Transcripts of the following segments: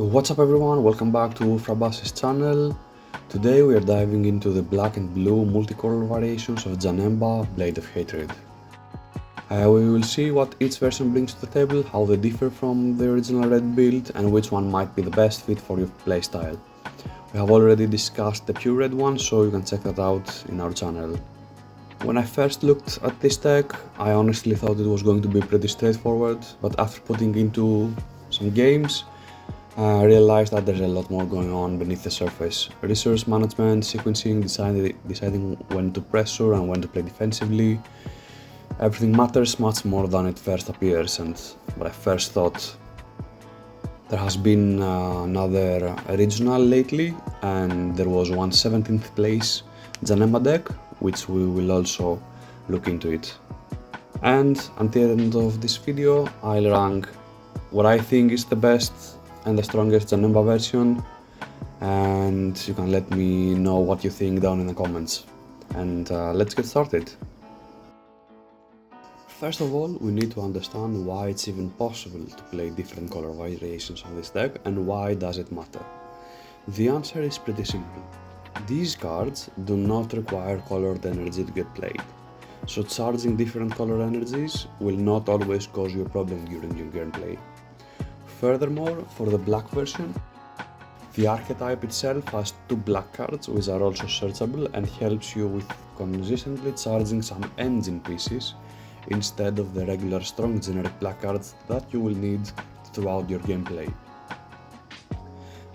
What's up everyone, welcome back to Frabas's channel. Today we are diving into the black and blue multicolor variations of Janemba, Blade of Hatred. We will see what each version brings to the table, how they differ from the original red build, and which one might be the best fit for your playstyle. We have already discussed the pure red one, so you can check that out in our channel. When I first looked at this deck, I honestly thought it was going to be pretty straightforward, but after putting into some games, I realized that there's a lot more going on beneath the surface. Resource management, sequencing, deciding when to pressure and when to play defensively. Everything matters much more than it first appears, and what I first thought. There has been another regional lately, and there was one 17th place Janemba deck, which we will also look into it. And until the end of this video, I'll rank what I think is the best and the strongest Janemba version, and you can let me know what you think down in the comments. And let's get started. First of all, we need to understand why it's even possible to play different color variations on this deck and why does it matter. The answer is pretty simple. These cards do not require colored energy to get played, so charging different color energies will not always cause you a problem during your gameplay. Furthermore, for the black version, the archetype itself has two black cards which are also searchable and helps you with consistently charging some engine pieces instead of the regular strong generic black cards that you will need throughout your gameplay.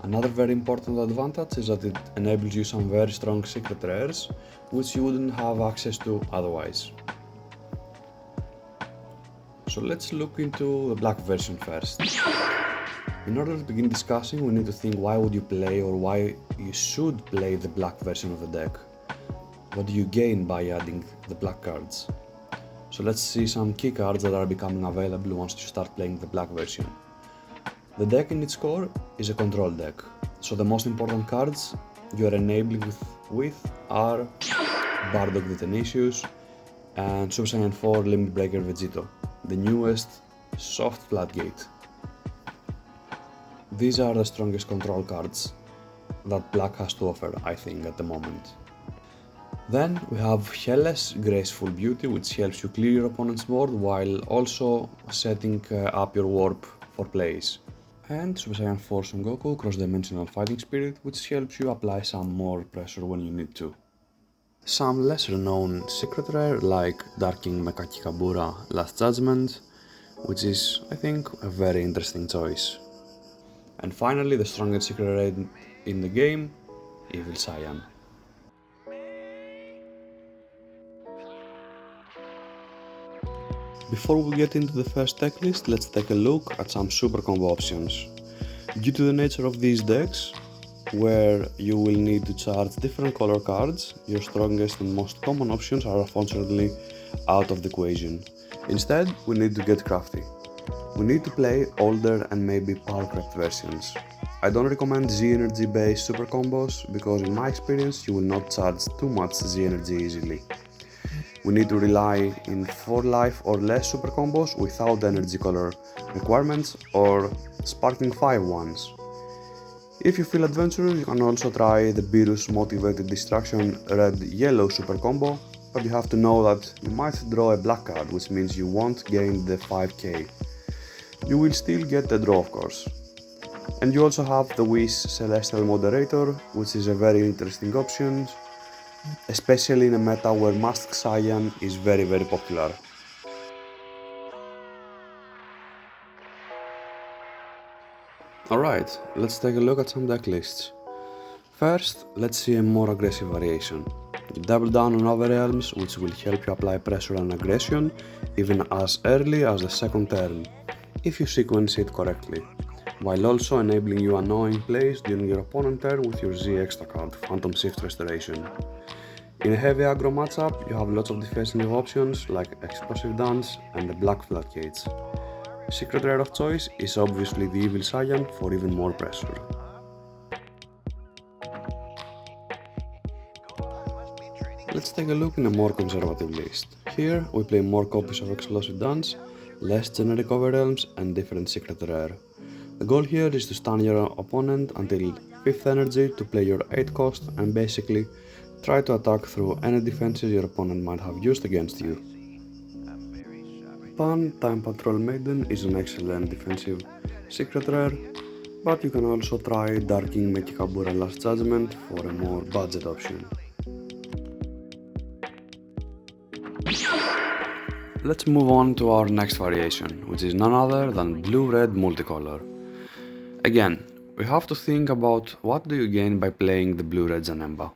Another very important advantage is that it enables you some very strong secret rares which you wouldn't have access to otherwise. So let's look into the black version first. In order to begin discussing, we need to think why would you play or why you should play the black version of the deck. What do you gain by adding the black cards? So let's see some key cards that are becoming available once you start playing the black version. The deck in its core is a control deck, so the most important cards you are enabling with are Bardock the Tenacious and Super Saiyan 4 Limit Breaker Vegito, the newest soft Floodgate. These are the strongest control cards that black has to offer, I think, at the moment. Then we have Helle's Graceful Beauty, which helps you clear your opponent's board while also setting up your warp for plays. And Super Saiyan 4 Son Goku Cross-Dimensional Fighting Spirit, which helps you apply some more pressure when you need to. Some lesser known secret rare like Dark King Mecha Kikabura Last Judgment, which is, I think, a very interesting choice. And finally, the strongest secret rare in the game, Evil Saiyan. Before we get into the first deck list, let's take a look at some super combo options. Due to the nature of these decks, where you will need to charge different color cards, your strongest and most common options are unfortunately out of the equation. Instead, we need to get crafty. We need to play older and maybe power crept versions. I don't recommend Z energy based super combos because in my experience you will not charge too much Z energy easily. We need to rely in 4 life or less super combos without energy color requirements or sparking 5 ones. If you feel adventurous, you can also try the Beerus Motivated Distraction red-yellow super combo, but you have to know that you might draw a black card, which means you won't gain the 5k. You will still get the draw, of course. And you also have the Wish Celestial Moderator, which is a very interesting option, especially in a meta where Masked Saiyan is very popular. Alright, let's take a look at some deck lists. First, let's see a more aggressive variation. You double down on Overrealms, which will help you apply pressure and aggression even as early as the second turn, if you sequence it correctly, while also enabling you annoying plays during your opponent turn with your Z extra card, Phantom Shift Restoration. In a heavy aggro matchup, you have lots of defensive options like Explosive Dance and the Black Floodgates. Secret rare of choice is obviously the Evil Saiyan for even more pressure. Let's take a look in a more conservative list. Here we play more copies of Explosive Dance, less generic Overrealms and different secret rare. The goal here is to stun your opponent until 5th energy to play your 8th cost and basically try to attack through any defenses your opponent might have used against you. Pan Time Patrol Maiden is an excellent defensive secret rare, but you can also try Darking Mechikabura Last Judgment for a more budget option. Let's move on to our next variation, which is none other than Blue-Red Multicolor. Again, we have to think about what do you gain by playing the Blue-Red Janemba.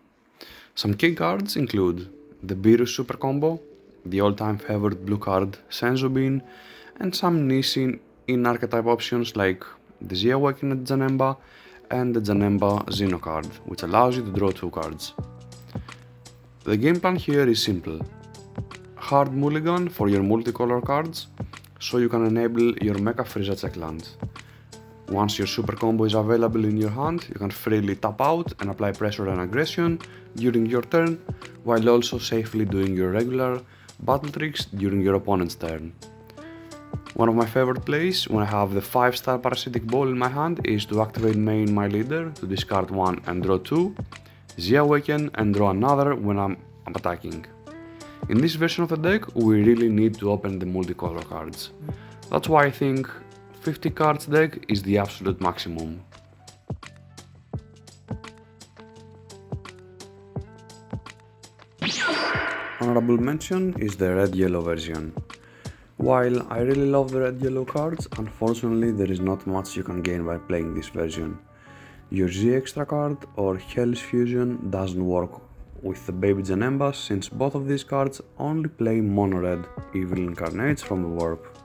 Some key cards include the Beerus Super Combo, the all-time favorite blue card Senzu Bean, and some niche in-archetype options like the Z Awakened Janemba and the Janemba Xeno card, which allows you to draw 2 cards. The game plan here is simple. Hard mulligan for your multicolor cards, so you can enable your Mecha Frieza check lands. Once your super combo is available in your hand, you can freely tap out and apply pressure and aggression during your turn, while also safely doing your regular battle tricks during your opponent's turn. One of my favorite plays when I have the 5-star Parasitic Ball in my hand is to activate main my leader to discard 1 and draw 2, Z Awaken and draw another when I'm attacking. In this version of the deck, we really need to open the multicolor cards. That's why I think 50 cards deck is the absolute maximum. Honorable mention is the red-yellow version. While I really love the red-yellow cards, unfortunately there is not much you can gain by playing this version. Your Z extra card or Hell's Fusion doesn't work with the Baby Janembas, since both of these cards only play mono-red evil incarnates from the warp.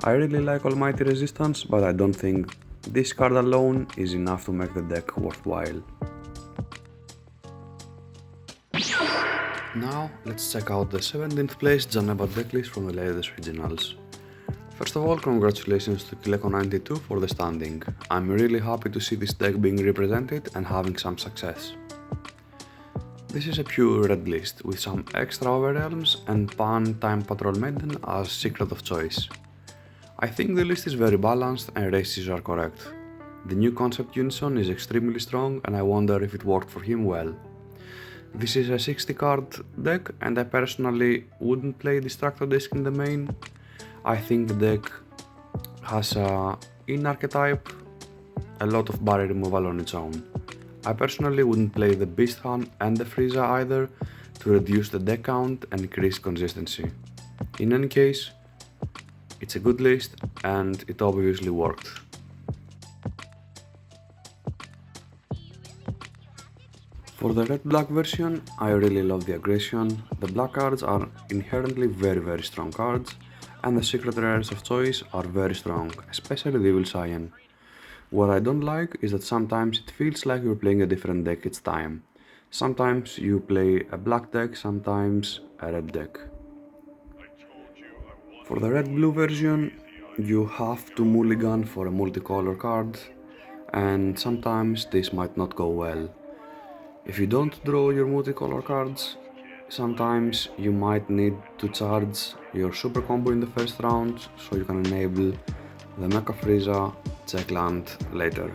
I really like Almighty Resistance, but I don't think this card alone is enough to make the deck worthwhile. Now let's check out the 17th place Janemba decklist from the latest regionals. First of all, congratulations to Kileko92 for the standing. I'm really happy to see this deck being represented and having some success. This is a pure red list with some extra overrealms and Pan Time Patrol Maiden as secret of choice. I think the list is very balanced and races are correct. The new concept Unison is extremely strong and I wonder if it worked for him well. This is a 60 card deck and I personally wouldn't play Distractor Disc in the main. I think the deck has in archetype a lot of barrier removal on its own. I personally wouldn't play the Beast Hand and the Frieza either to reduce the deck count and increase consistency. In any case, it's a good list and it obviously worked. For the red-black version, I really love the aggression. The black cards are inherently very strong cards and the secret rares of choice are very strong, especially the Evil Saiyan. What I don't like is that sometimes it feels like you're playing a different deck each time. Sometimes you play a black deck, sometimes a red deck. For the red-blue version, you have to mulligan for a multicolor card, and sometimes this might not go well. If you don't draw your multicolor cards, sometimes you might need to charge your super combo in the first round so you can enable the Mecha Frieza check land later.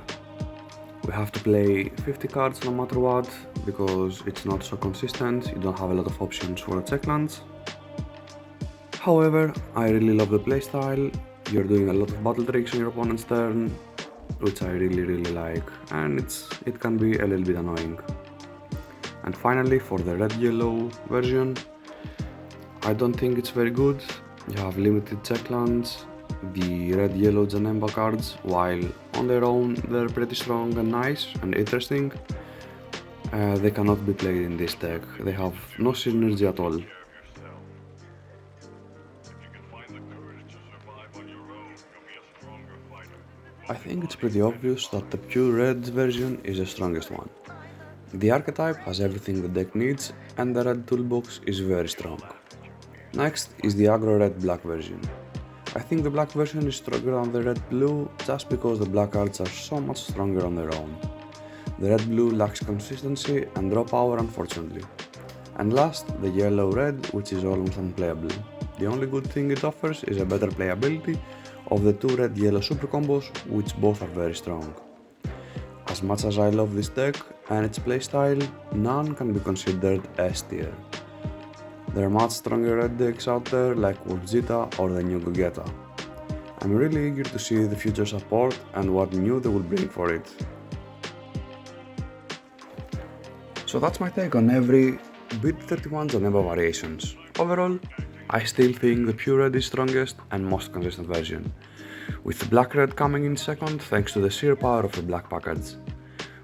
We have to play 50 cards no matter what, because it's not so consistent, you don't have a lot of options for the check lands. However, I really love the playstyle, you're doing a lot of battle tricks on your opponent's turn, which I really like, and it can be a little bit annoying. And finally, for the red-yellow version, I don't think it's very good. You have limited check lands. The red-yellow Janemba cards, while on their own they're pretty strong and nice and interesting, they cannot be played in this deck. They have no synergy at all. I think it's pretty obvious that the pure red version is the strongest one. The archetype has everything the deck needs and the red toolbox is very strong. Next is the aggro red-black version. I think the black version is stronger than the red-blue just because the black cards are so much stronger on their own. The red-blue lacks consistency and draw power, unfortunately. And last, the yellow-red, which is almost unplayable. The only good thing it offers is a better playability of the two red-yellow super combos, which both are very strong. As much as I love this deck and its playstyle, none can be considered S tier. There are much stronger red decks out there like Zeta or the new Gogeta. I'm really eager to see the future support and what new they will bring for it. So that's my take on every BT31 Janemba variations. Overall, I still think the pure red is strongest and most consistent version, with the black red coming in second thanks to the sheer power of the black package.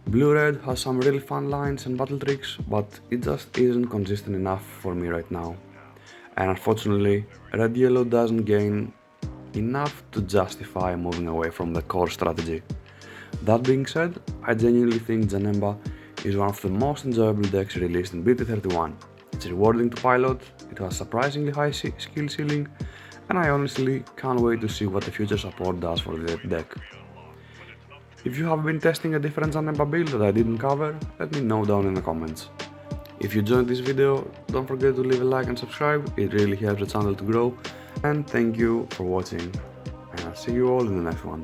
Blue red has some really fun lines and battle tricks, but it just isn't consistent enough for me right now. And unfortunately, red yellow doesn't gain enough to justify moving away from the core strategy. That being said, I genuinely think Janemba is one of the most enjoyable decks released in BT31. It's rewarding to pilot, it has surprisingly high skill ceiling, and I honestly can't wait to see what the future support does for the deck. If you have been testing a different Janemba build that I didn't cover, let me know down in the comments. If you enjoyed this video, don't forget to leave a like and subscribe, it really helps the channel to grow, and thank you for watching, and I'll see you all in the next one.